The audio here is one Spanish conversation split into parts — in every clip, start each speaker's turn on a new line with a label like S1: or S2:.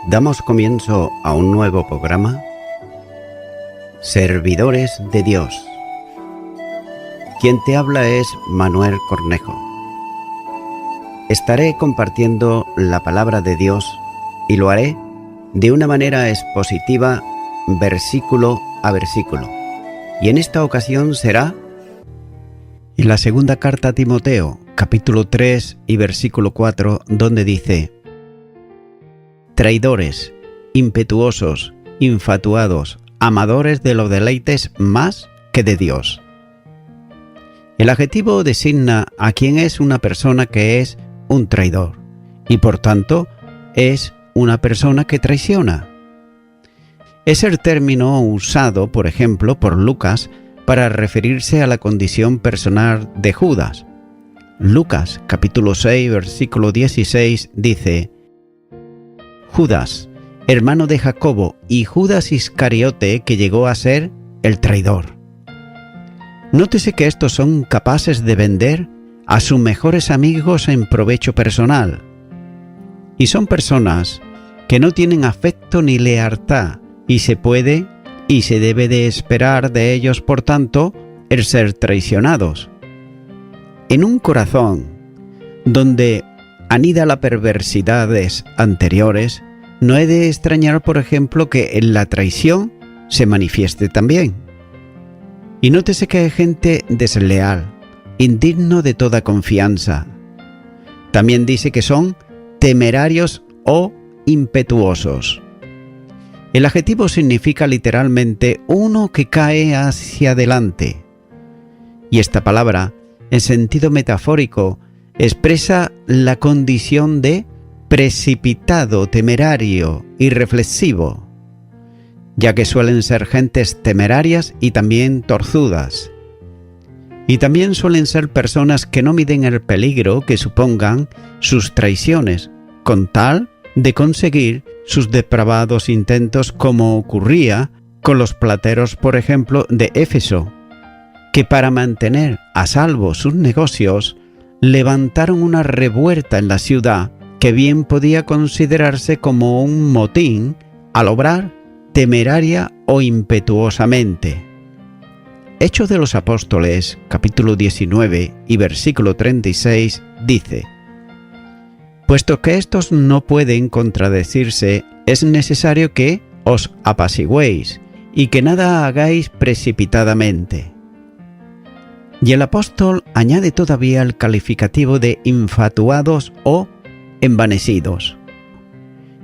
S1: Damos comienzo a un nuevo programa, Servidores de Dios. Quien te habla es Manuel Cornejo. Estaré compartiendo la palabra de Dios y lo haré de una manera expositiva, versículo a versículo. Y en esta ocasión será en la segunda carta a Timoteo, capítulo 3 y versículo 4, donde dice: traidores, impetuosos, infatuados, amadores de los deleites más que de Dios. El adjetivo designa a quien es una persona que es un traidor y por tanto es una persona que traiciona. Es el término usado, por ejemplo, por Lucas para referirse a la condición personal de Judas. Lucas, capítulo 6, versículo 16, dice: Judas, hermano de Jacobo, y Judas Iscariote, que llegó a ser el traidor. Nótese que estos son capaces de vender a sus mejores amigos en provecho personal. Y son personas que no tienen afecto ni lealtad, y se puede y se debe de esperar de ellos, por tanto, el ser traicionados. En un corazón donde anida las perversidades anteriores, no he de extrañar, por ejemplo, que en la traición se manifieste también. Y nótese que hay gente desleal, indigno de toda confianza. También dice que son temerarios o impetuosos. El adjetivo significa literalmente uno que cae hacia adelante. Y esta palabra, en sentido metafórico, expresa la condición de precipitado, temerario, irreflexivo, ya que suelen ser gentes temerarias y también torzudas. Y también suelen ser personas que no miden el peligro que supongan sus traiciones, con tal de conseguir sus depravados intentos, como ocurría con los plateros, por ejemplo, de Éfeso, que para mantener a salvo sus negocios, levantaron una revuelta en la ciudad que bien podía considerarse como un motín al obrar temeraria o impetuosamente. Hechos de los Apóstoles, capítulo 19 y versículo 36, dice: puesto que estos no pueden contradecirse, es necesario que os apaciguéis y que nada hagáis precipitadamente. Y el apóstol añade todavía el calificativo de infatuados o envanecidos,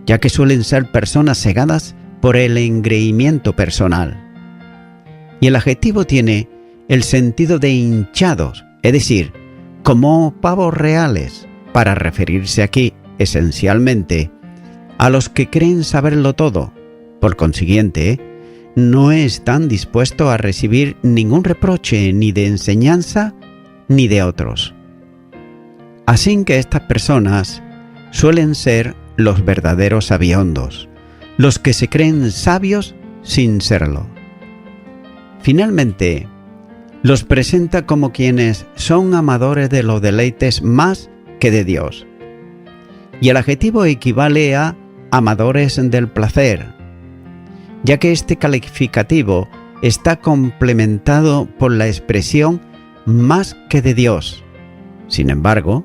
S1: ya que suelen ser personas cegadas por el engreimiento personal. Y el adjetivo tiene el sentido de hinchados, es decir, como pavos reales, para referirse aquí esencialmente a los que creen saberlo todo. Por consiguiente, no están dispuestos a recibir ningún reproche ni de enseñanza ni de otros. Así que estas personas suelen ser los verdaderos sabiondos, los que se creen sabios sin serlo. Finalmente, los presenta como quienes son amadores de los deleites más que de Dios. Y el adjetivo equivale a amadores del placer, ya que este calificativo está complementado por la expresión más que de Dios. Sin embargo,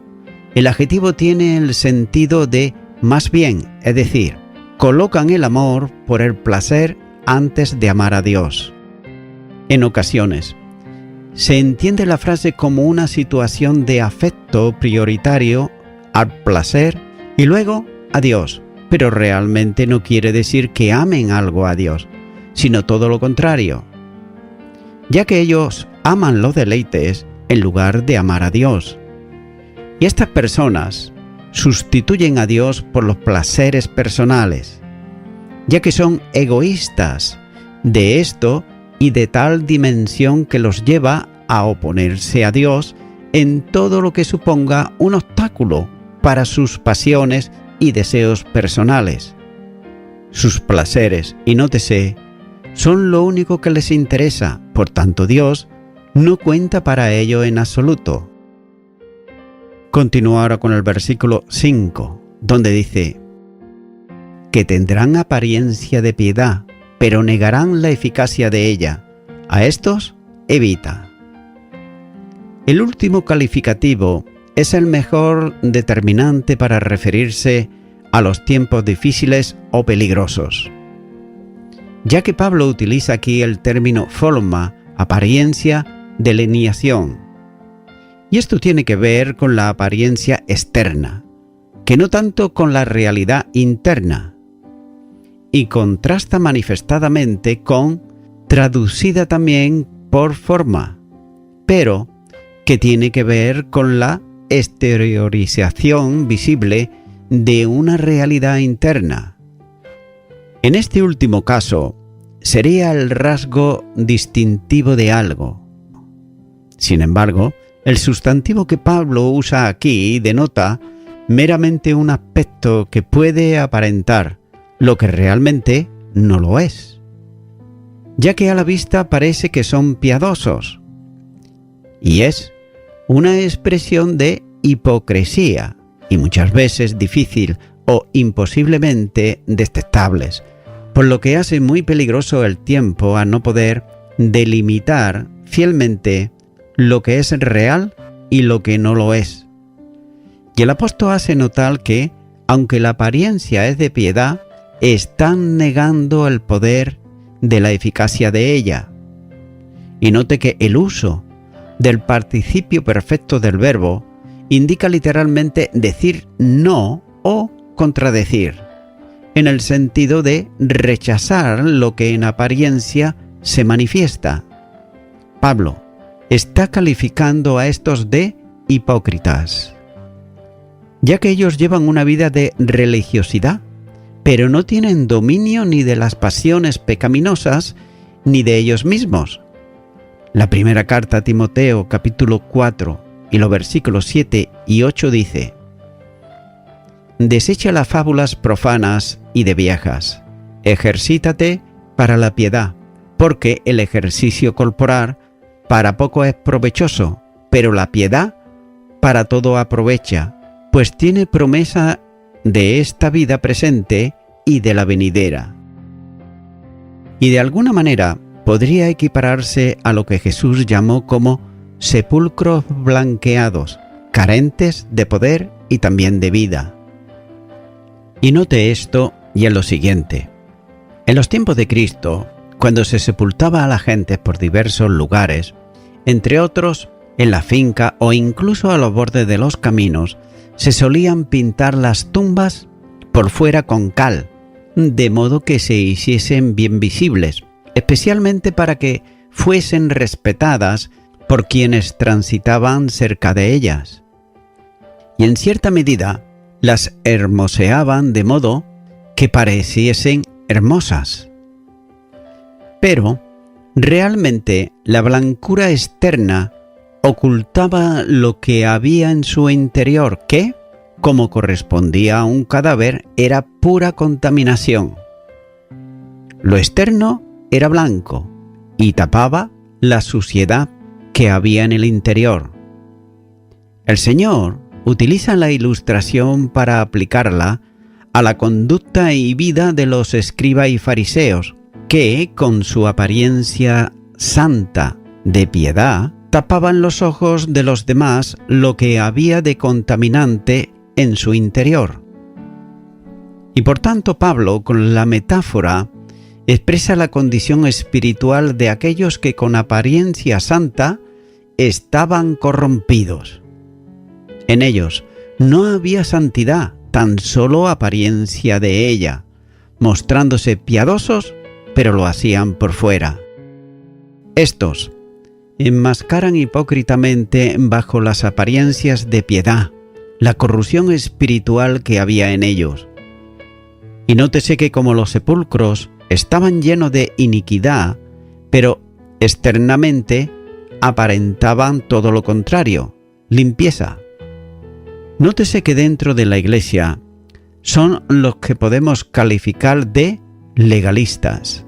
S1: el adjetivo tiene el sentido de más bien, es decir, colocan el amor por el placer antes de amar a Dios. En ocasiones, se entiende la frase como una situación de afecto prioritario al placer y luego a Dios, pero realmente no quiere decir que amen algo a Dios, sino todo lo contrario, ya que ellos aman los deleites en lugar de amar a Dios. Y estas personas sustituyen a Dios por los placeres personales, ya que son egoístas de esto y de tal dimensión que los lleva a oponerse a Dios en todo lo que suponga un obstáculo para sus pasiones y deseos personales. Sus placeres, y nótese, son lo único que les interesa, por tanto Dios no cuenta para ello en absoluto. Continúa ahora con el versículo 5, donde dice: que tendrán apariencia de piedad, pero negarán la eficacia de ella. A estos, evita. El último calificativo es el mejor determinante para referirse a los tiempos difíciles o peligrosos, ya que Pablo utiliza aquí el término forma, apariencia, delineación. Y esto tiene que ver con la apariencia externa, que no tanto con la realidad interna, y contrasta manifestadamente con traducida también por forma, pero que tiene que ver con la exteriorización visible de una realidad interna. En este último caso, sería el rasgo distintivo de algo. Sin embargo, el sustantivo que Pablo usa aquí denota meramente un aspecto que puede aparentar lo que realmente no lo es, ya que a la vista parece que son piadosos, y es una expresión de hipocresía, y muchas veces difícil o imposiblemente detectables, por lo que hace muy peligroso el tiempo a no poder delimitar fielmente lo que es real y lo que no lo es. Y el apóstol hace notar que, aunque la apariencia es de piedad, están negando el poder de la eficacia de ella. Y note que el uso del participio perfecto del verbo indica literalmente decir no o contradecir, en el sentido de rechazar lo que en apariencia se manifiesta. Pablo está calificando a estos de hipócritas, ya que ellos llevan una vida de religiosidad, pero no tienen dominio ni de las pasiones pecaminosas ni de ellos mismos. La primera carta a Timoteo, capítulo 4, y los versículos 7 y 8 dice: desecha las fábulas profanas y de viejas, ejercítate para la piedad, porque el ejercicio corporal para poco es provechoso, pero la piedad para todo aprovecha, pues tiene promesa de esta vida presente y de la venidera. Y de alguna manera podría equipararse a lo que Jesús llamó como sepulcros blanqueados, carentes de poder y también de vida. Y note esto y en lo siguiente: en los tiempos de Cristo, cuando se sepultaba a la gente por diversos lugares, entre otros en la finca o incluso a los bordes de los caminos, se solían pintar las tumbas por fuera con cal, de modo que se hiciesen bien visibles, especialmente para que fuesen respetadas por quienes transitaban cerca de ellas. Y en cierta medida las hermoseaban de modo que pareciesen hermosas. Pero realmente la blancura externa ocultaba lo que había en su interior, que, como correspondía a un cadáver, era pura contaminación. Lo externo era blanco y tapaba la suciedad que había en el interior. El Señor utiliza la ilustración para aplicarla a la conducta y vida de los escribas y fariseos, que, con su apariencia santa de piedad, tapaban los ojos de los demás lo que había de contaminante en su interior. Y por tanto Pablo, con la metáfora, expresa la condición espiritual de aquellos que con apariencia santa estaban corrompidos. En ellos no había santidad, tan solo apariencia de ella, mostrándose piadosos, pero lo hacían por fuera. Estos enmascaran hipócritamente bajo las apariencias de piedad la corrupción espiritual que había en ellos. Y nótese que como los sepulcros estaban llenos de iniquidad, pero externamente aparentaban todo lo contrario, limpieza. Nótese que dentro de la Iglesia son los que podemos calificar de legalistas,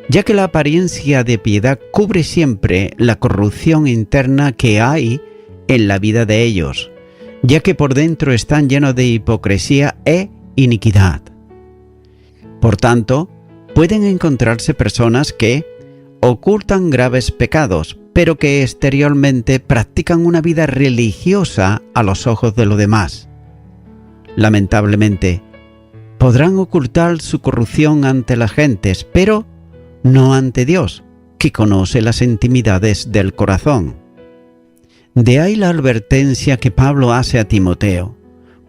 S1: ya que la apariencia de piedad cubre siempre la corrupción interna que hay en la vida de ellos, ya que por dentro están llenos de hipocresía e iniquidad. Por tanto, pueden encontrarse personas que ocultan graves pecados, pero que exteriormente practican una vida religiosa a los ojos de los demás. Lamentablemente, podrán ocultar su corrupción ante las gentes, pero no ante Dios, que conoce las intimidades del corazón. De ahí la advertencia que Pablo hace a Timoteo,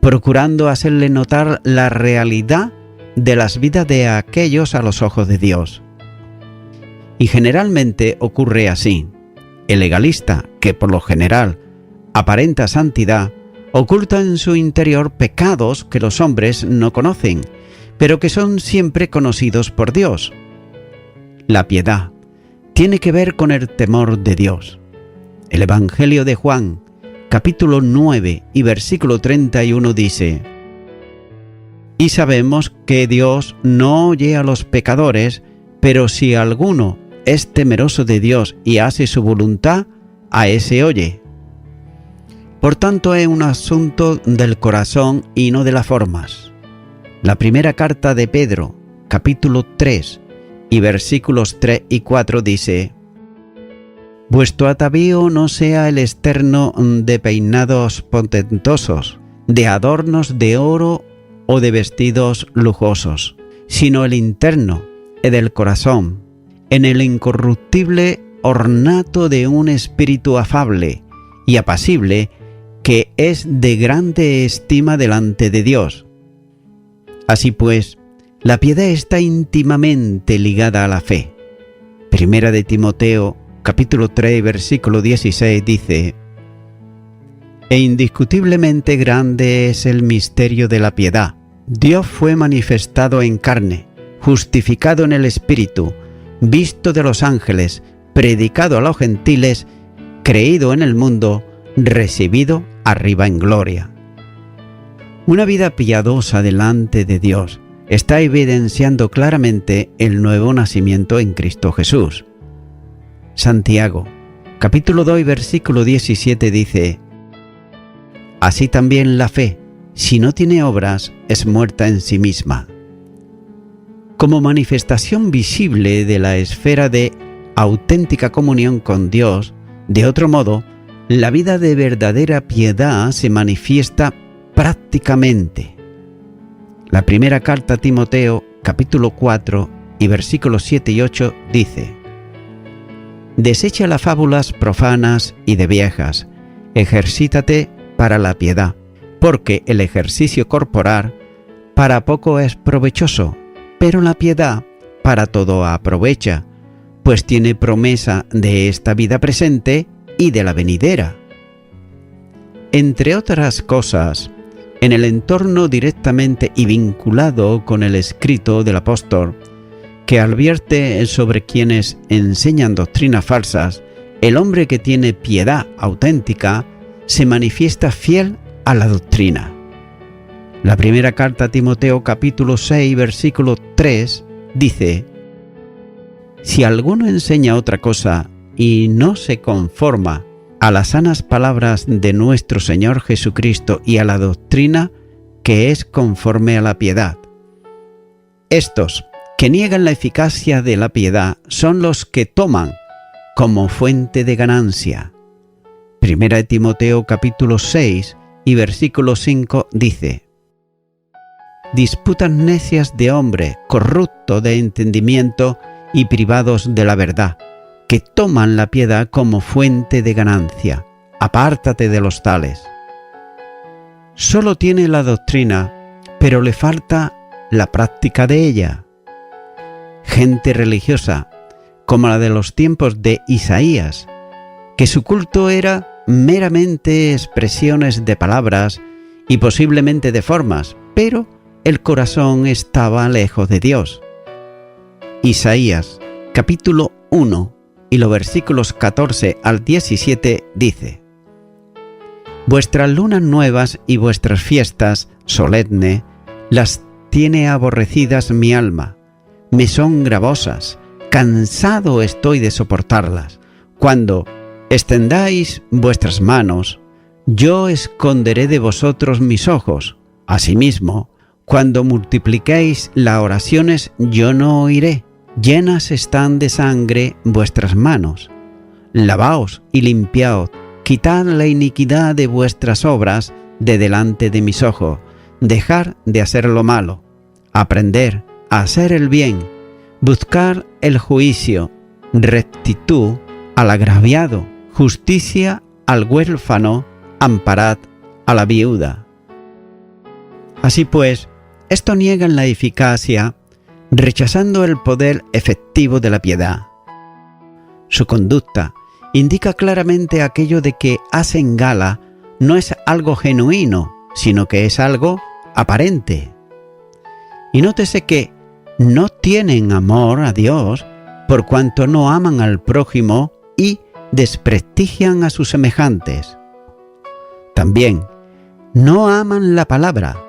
S1: procurando hacerle notar la realidad de las vidas de aquellos a los ojos de Dios. Y generalmente ocurre así. El legalista, que por lo general aparenta santidad, oculta en su interior pecados que los hombres no conocen, pero que son siempre conocidos por Dios. La piedad tiene que ver con el temor de Dios. El Evangelio de Juan, capítulo 9 y versículo 31 dice: Y sabemos que Dios no oye a los pecadores, pero si alguno es temeroso de Dios y hace su voluntad, a ese oye. Por tanto, es un asunto del corazón y no de las formas. La primera carta de Pedro, capítulo 3 y versículos 3 y 4 dice: Vuestro atavío no sea el externo de peinados portentosos, de adornos de oro o de vestidos lujosos, sino el interno, el del corazón, en el incorruptible ornato de un espíritu afable y apacible, que es de grande estima delante de Dios. Así pues, la piedad está íntimamente ligada a la fe. Primera de Timoteo, capítulo 3, versículo 16 dice: E indiscutiblemente grande es el misterio de la piedad. Dios fue manifestado en carne, justificado en el Espíritu, visto de los ángeles, predicado a los gentiles, creído en el mundo, recibido arriba en gloria. Una vida piadosa delante de Dios está evidenciando claramente el nuevo nacimiento en Cristo Jesús. Santiago, capítulo 2, versículo 17 dice: Así también la fe, si no tiene obras, es muerta en sí misma. Como manifestación visible de la esfera de auténtica comunión con Dios, de otro modo, la vida de verdadera piedad se manifiesta prácticamente. La primera carta a Timoteo, capítulo 4 y versículos 7 y 8 dice: Desecha las fábulas profanas y de viejas, ejercítate para la piedad, porque el ejercicio corporal para poco es provechoso, pero la piedad para todo aprovecha, pues tiene promesa de esta vida presente y de la venidera. Entre otras cosas, en el entorno directamente y vinculado con el escrito del apóstol, que advierte sobre quienes enseñan doctrinas falsas, el hombre que tiene piedad auténtica se manifiesta fiel a la doctrina. La primera carta a Timoteo, capítulo 6, versículo 3, dice: Si alguno enseña otra cosa y no se conforma a las sanas palabras de nuestro Señor Jesucristo y a la doctrina que es conforme a la piedad. Estos que niegan la eficacia de la piedad son los que toman como fuente de ganancia. Primera de Timoteo capítulo 6 y versículo 5 dice: Disputas necias de hombre, corrupto de entendimiento y privados de la verdad, que toman la piedad como fuente de ganancia. Apártate de los tales. Solo tiene la doctrina, pero le falta la práctica de ella. Gente religiosa, como la de los tiempos de Isaías, que su culto era meramente expresiones de palabras y posiblemente de formas, pero el corazón estaba lejos de Dios. Isaías, capítulo 1 y los versículos 14 al 17 dice: Vuestras lunas nuevas y vuestras fiestas solemnes las tiene aborrecidas mi alma, me son gravosas, cansado estoy de soportarlas. Cuando extendáis vuestras manos, yo esconderé de vosotros mis ojos. Asimismo, Cuando multipliquéis las oraciones, yo no oiré. Llenas están de sangre vuestras manos. Lavaos y limpiaos, quitad la iniquidad de vuestras obras de delante de mis ojos. Dejar de hacer lo malo, aprender a hacer el bien, buscar el juicio, rectitud al agraviado, justicia al huérfano, amparad a la viuda. Así pues, esto niega la eficacia, rechazando el poder efectivo de la piedad. Su conducta indica claramente aquello de que hacen gala no es algo genuino, sino que es algo aparente. Y nótese que no tienen amor a Dios por cuanto no aman al prójimo y desprestigian a sus semejantes. También no aman la palabra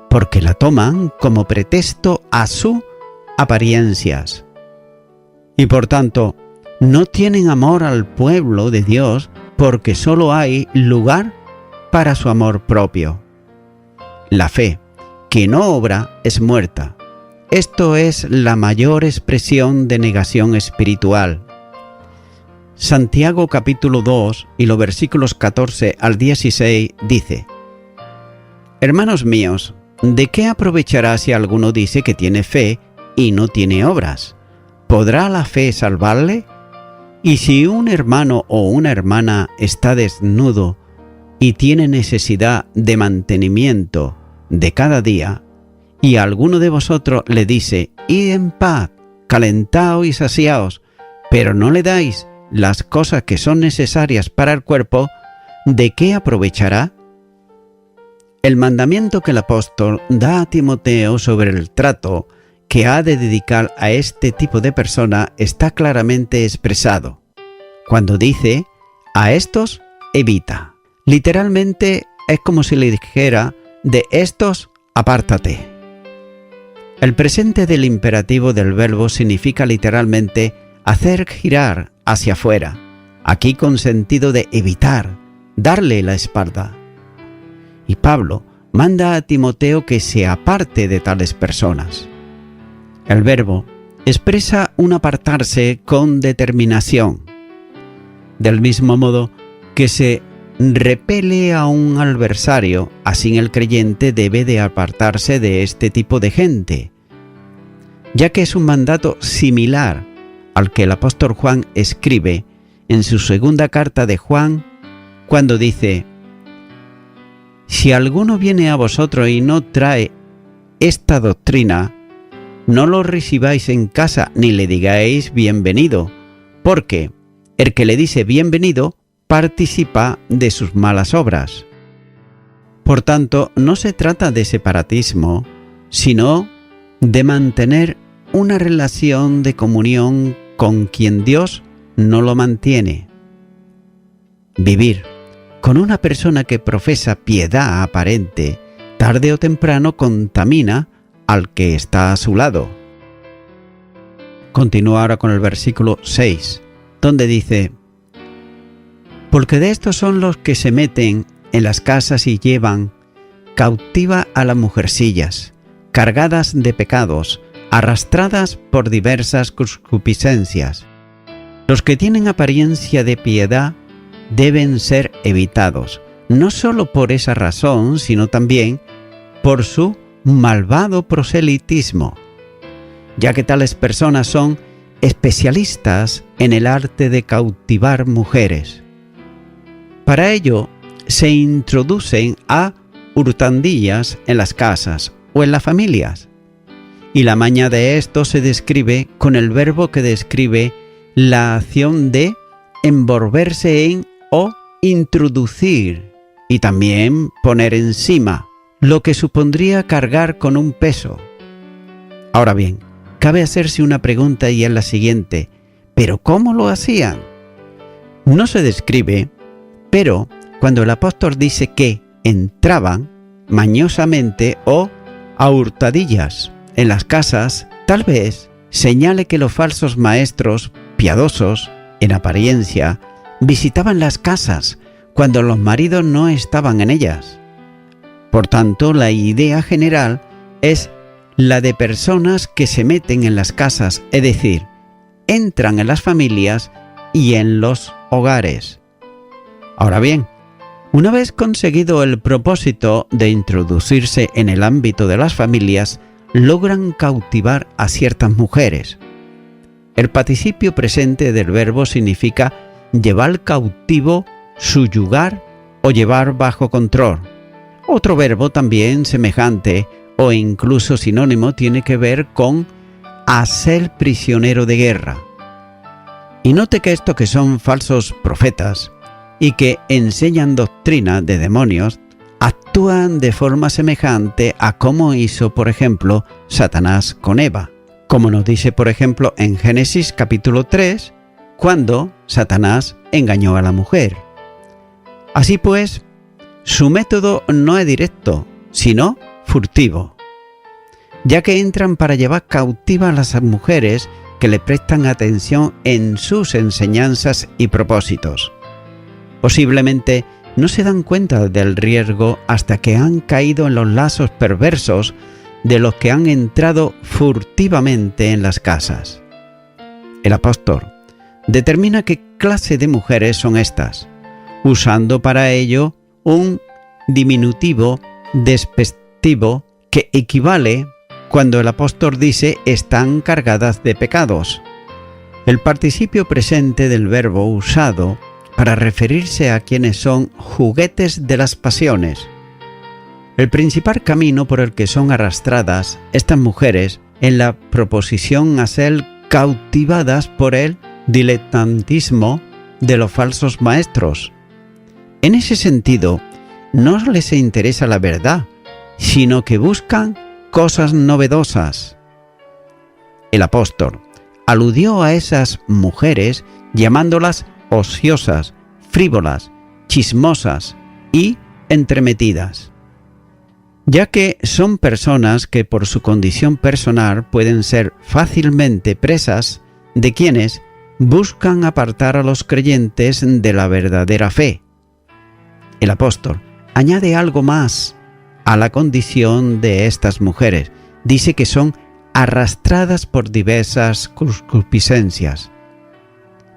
S1: porque la toman como pretexto a sus apariencias. Y por tanto, no tienen amor al pueblo de Dios porque solo hay lugar para su amor propio. La fe que no obra es muerta. Esto es la mayor expresión de negación espiritual. Santiago capítulo 2 y los versículos 14 al 16 dice: Hermanos míos, ¿de qué aprovechará si alguno dice que tiene fe y no tiene obras? ¿Podrá la fe salvarle? Y si un hermano o una hermana está desnudo y tiene necesidad de mantenimiento de cada día, y alguno de vosotros le dice: id en paz, calentaos y saciaos, pero no le dais las cosas que son necesarias para el cuerpo, ¿de qué aprovechará? El mandamiento que el apóstol da a Timoteo sobre el trato que ha de dedicar a este tipo de persona está claramente expresado, cuando dice: a estos evita. Literalmente es como si le dijera: de estos apártate. El presente del imperativo del verbo significa literalmente hacer girar hacia afuera, aquí con sentido de evitar, darle la espalda. Y Pablo manda a Timoteo que se aparte de tales personas. El verbo expresa un apartarse con determinación. Del mismo modo que se repele a un adversario, así el creyente debe de apartarse de este tipo de gente, ya que es un mandato similar al que el apóstol Juan escribe en su segunda carta de Juan, cuando dice: si alguno viene a vosotros y no trae esta doctrina, no lo recibáis en casa ni le digáis bienvenido, porque el que le dice bienvenido participa de sus malas obras. Por tanto, no se trata de separatismo, sino de mantener una relación de comunión con quien Dios no lo mantiene. Vivir con una persona que profesa piedad aparente, tarde o temprano contamina al que está a su lado. Continúa ahora con el versículo 6, donde dice: porque de estos son los que se meten en las casas y llevan cautiva a las mujercillas, cargadas de pecados, arrastradas por diversas concupiscencias. Los que tienen apariencia de piedad deben ser evitados, no solo por esa razón, sino también por su malvado proselitismo, ya que tales personas son especialistas en el arte de cautivar mujeres. Para ello, se introducen a hurtandillas en las casas o en las familias, y la maña de esto se describe con el verbo que describe la acción de envolverse en o introducir, y también poner encima, lo que supondría cargar con un peso. Ahora bien, cabe hacerse una pregunta y es la siguiente: ¿pero cómo lo hacían? No se describe, pero cuando el apóstol dice que entraban mañosamente o a hurtadillas en las casas, tal vez señale que los falsos maestros piadosos, en apariencia, visitaban las casas cuando los maridos no estaban en ellas. Por tanto, la idea general es la de personas que se meten en las casas, es decir, entran en las familias y en los hogares. Ahora bien, una vez conseguido el propósito de introducirse en el ámbito de las familias, logran cautivar a ciertas mujeres. El participio presente del verbo significa llevar cautivo, subyugar o llevar bajo control. Otro verbo también semejante o incluso sinónimo tiene que ver con hacer prisionero de guerra. Y note que estos que son falsos profetas y que enseñan doctrina de demonios, actúan de forma semejante a cómo hizo, por ejemplo, Satanás con Eva, como nos dice, por ejemplo, en Génesis capítulo 3, cuando Satanás engañó a la mujer. Así pues, su método no es directo, sino furtivo, ya que entran para llevar cautivas a las mujeres que le prestan atención en sus enseñanzas y propósitos. Posiblemente no se dan cuenta del riesgo hasta que han caído en los lazos perversos de los que han entrado furtivamente en las casas. El apóstol determina qué clase de mujeres son estas, usando para ello un diminutivo despectivo que equivale cuando el apóstol dice están cargadas de pecados. El participio presente del verbo usado para referirse a quienes son juguetes de las pasiones. El principal camino por el que son arrastradas estas mujeres en la proposición a ser cautivadas por el diletantismo de los falsos maestros. En ese sentido, no les interesa la verdad, sino que buscan cosas novedosas. El apóstol aludió a esas mujeres llamándolas ociosas, frívolas, chismosas y entremetidas, ya que son personas que por su condición personal pueden ser fácilmente presas de quienes buscan apartar a los creyentes de la verdadera fe. El apóstol añade algo más a la condición de estas mujeres. Dice que son arrastradas por diversas concupiscencias.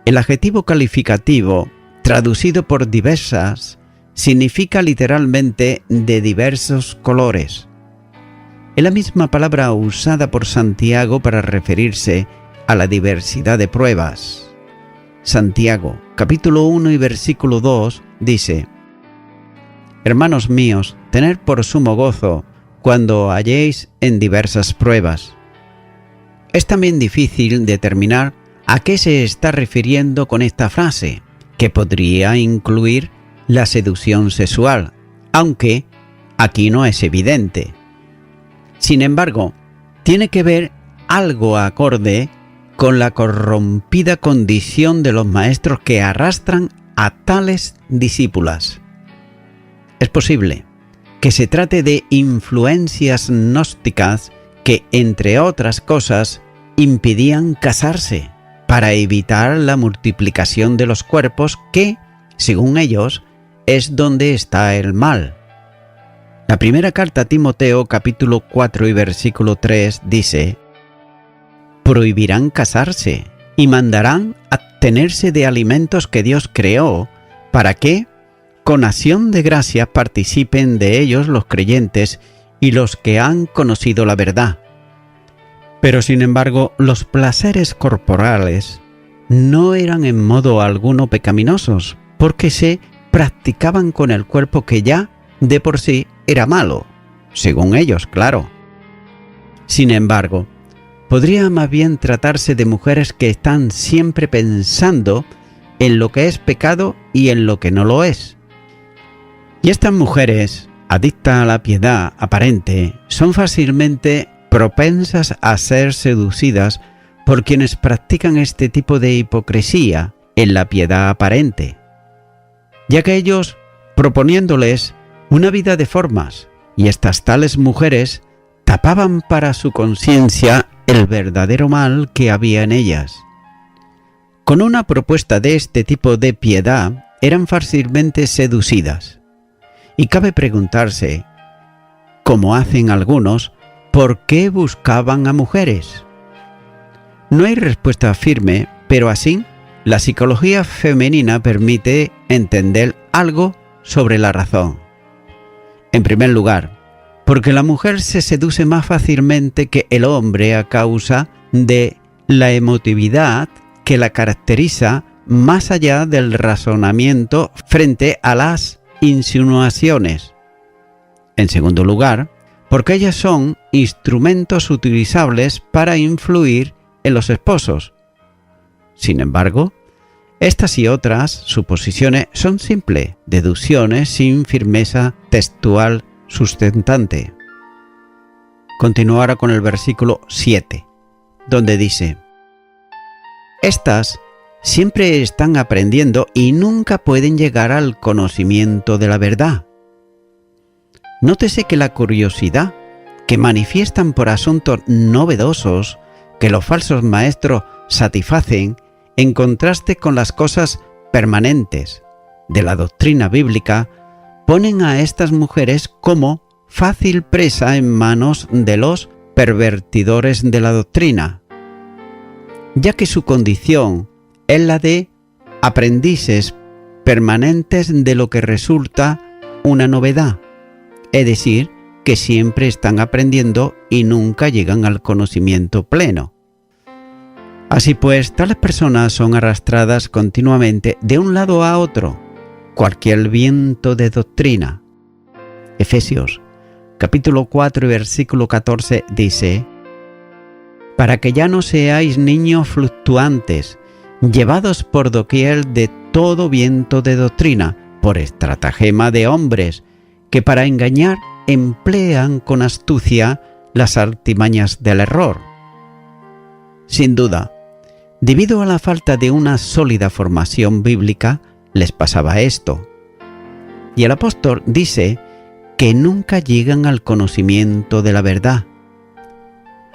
S1: El adjetivo calificativo, traducido por diversas, significa literalmente de diversos colores. Es la misma palabra usada por Santiago para referirse a la diversidad de pruebas. Santiago, capítulo 1 y versículo 2, dice: Hermanos míos, tened por sumo gozo cuando halléis en diversas pruebas. Es también difícil determinar a qué se está refiriendo con esta frase, que podría incluir la seducción sexual, aunque aquí no es evidente. Sin embargo, tiene que ver algo acorde con la corrompida condición de los maestros que arrastran a tales discípulas. Es posible que se trate de influencias gnósticas que, entre otras cosas, impidían casarse para evitar la multiplicación de los cuerpos que, según ellos, es donde está el mal. La primera carta a Timoteo, capítulo 4 y versículo 3, dice: prohibirán casarse y mandarán abstenerse de alimentos que Dios creó, para que, con acción de gracias, participen de ellos los creyentes y los que han conocido la verdad. Pero sin embargo, los placeres corporales no eran en modo alguno pecaminosos, porque se practicaban con el cuerpo que ya de por sí era malo, según ellos, claro. Sin embargo, podría más bien tratarse de mujeres que están siempre pensando en lo que es pecado y en lo que no lo es. Y estas mujeres, adictas a la piedad aparente, son fácilmente propensas a ser seducidas por quienes practican este tipo de hipocresía en la piedad aparente, ya que ellos proponiéndoles una vida de formas, y estas tales mujeres tapaban para su conciencia el verdadero mal que había en ellas. Con una propuesta de este tipo de piedad eran fácilmente seducidas, y cabe preguntarse, como hacen algunos, ¿por qué buscaban a mujeres? No hay respuesta firme, pero así, la psicología femenina permite entender algo sobre la razón. En primer lugar, porque la mujer se seduce más fácilmente que el hombre a causa de la emotividad que la caracteriza más allá del razonamiento frente a las insinuaciones. En segundo lugar, porque ellas son instrumentos utilizables para influir en los esposos. Sin embargo, estas y otras suposiciones son simples deducciones sin firmeza textual sustentante. Continúo ahora con el versículo 7, donde dice: estas siempre están aprendiendo y nunca pueden llegar al conocimiento de la verdad. Nótese que la curiosidad que manifiestan por asuntos novedosos que los falsos maestros satisfacen, en contraste con las cosas permanentes de la doctrina bíblica, ponen a estas mujeres como fácil presa en manos de los pervertidores de la doctrina, ya que su condición es la de aprendices permanentes de lo que resulta una novedad, es decir, que siempre están aprendiendo y nunca llegan al conocimiento pleno. Así pues, tales personas son arrastradas continuamente de un lado a otro, cualquier viento de doctrina. Efesios, capítulo 4 y versículo 14 dice: para que ya no seáis niños fluctuantes, llevados por doquier de todo viento de doctrina, por estratagema de hombres, que para engañar emplean con astucia las artimañas del error. Sin duda, debido a la falta de una sólida formación bíblica, les pasaba esto. Y el apóstol dice que nunca llegan al conocimiento de la verdad.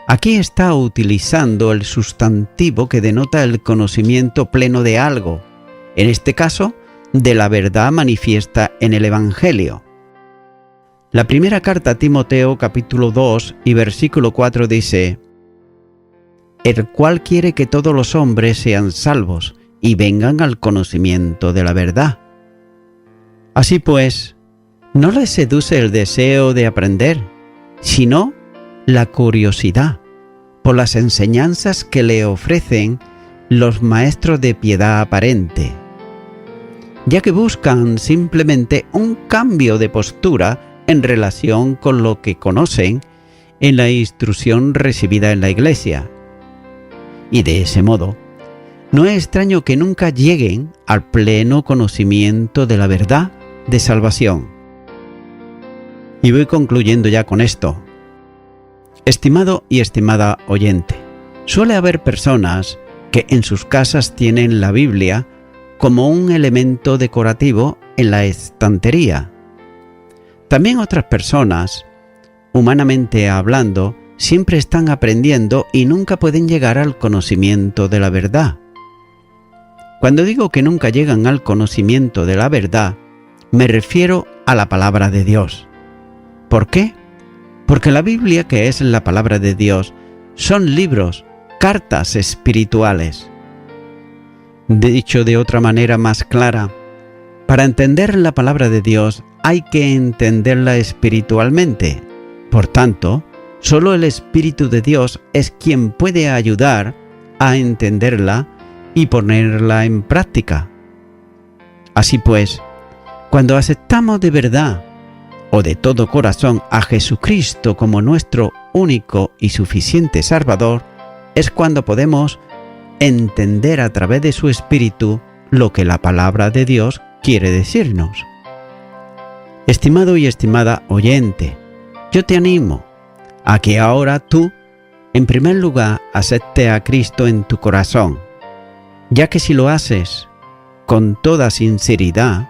S1: Aquí está utilizando el sustantivo que denota el conocimiento pleno de algo, en este caso, de la verdad manifiesta en el Evangelio. La primera carta a Timoteo, capítulo 2 y versículo 4 dice: el cual quiere que todos los hombres sean salvos y vengan al conocimiento de la verdad. Así pues, no les seduce el deseo de aprender, sino la curiosidad por las enseñanzas que le ofrecen los maestros de piedad aparente, ya que buscan simplemente un cambio de postura en relación con lo que conocen en la instrucción recibida en la Iglesia. Y de ese modo, no es extraño que nunca lleguen al pleno conocimiento de la verdad de salvación. Y voy concluyendo ya con esto. Estimado y estimada oyente, suele haber personas que en sus casas tienen la Biblia como un elemento decorativo en la estantería. También otras personas, humanamente hablando, siempre están aprendiendo y nunca pueden llegar al conocimiento de la verdad. Cuando digo que nunca llegan al conocimiento de la verdad, me refiero a la palabra de Dios. ¿Por qué? Porque la Biblia, que es la palabra de Dios, son libros, cartas espirituales. Dicho de otra manera más clara, para entender la palabra de Dios hay que entenderla espiritualmente. Por tanto, solo el Espíritu de Dios es quien puede ayudar a entenderla y ponerla en práctica. Así pues, cuando aceptamos de verdad o de todo corazón a Jesucristo como nuestro único y suficiente Salvador, es cuando podemos entender a través de su Espíritu lo que la palabra de Dios quiere decirnos. Estimado y estimada oyente, yo te animo a que ahora tú, en primer lugar, aceptes a Cristo en tu corazón, ya que si lo haces con toda sinceridad,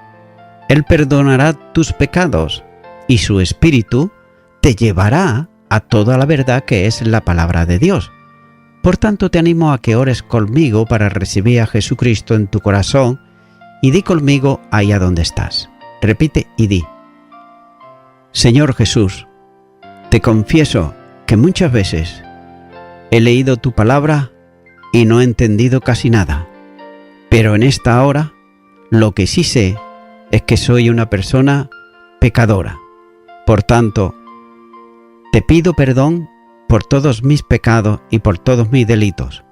S1: Él perdonará tus pecados y su Espíritu te llevará a toda la verdad que es la palabra de Dios. Por tanto, te animo a que ores conmigo para recibir a Jesucristo en tu corazón y di conmigo allá donde estás. Repite y di: Señor Jesús, te confieso que muchas veces he leído tu palabra y no he entendido casi nada, pero en esta hora lo que sí sé es que soy una persona pecadora. Por tanto, te pido perdón por todos mis pecados y por todos mis delitos,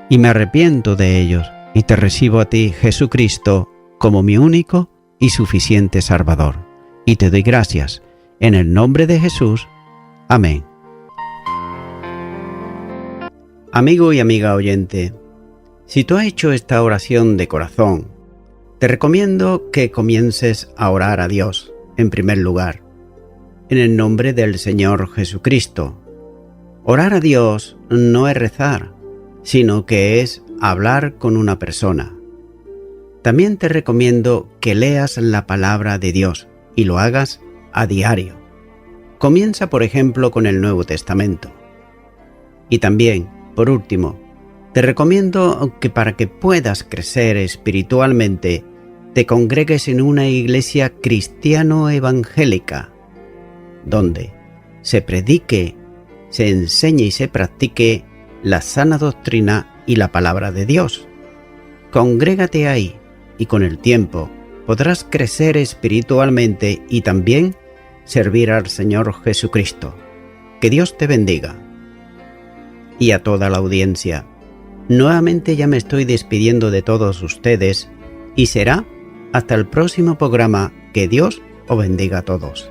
S1: y me arrepiento de ellos, y te recibo a ti, Jesucristo, como mi único y suficiente Salvador. Y te doy gracias, en el nombre de Jesús. Amén. Amigo y amiga oyente, si tú has hecho esta oración de corazón, te recomiendo que comiences a orar a Dios, en primer lugar, en el nombre del Señor Jesucristo. Orar a Dios no es rezar, sino que es hablar con una persona. También te recomiendo que leas la palabra de Dios y lo hagas a diario. Comienza, por ejemplo, con el Nuevo Testamento. Y también, por último, te recomiendo que para que puedas crecer espiritualmente, te congregues en una iglesia cristiano-evangélica, donde se predique, se enseñe y se practique la sana doctrina y la palabra de Dios. Congrégate ahí y con el tiempo podrás crecer espiritualmente y también servir al Señor Jesucristo. Que Dios te bendiga. Y a toda la audiencia, nuevamente ya me estoy despidiendo de todos ustedes y será hasta el próximo programa. Que Dios os bendiga a todos.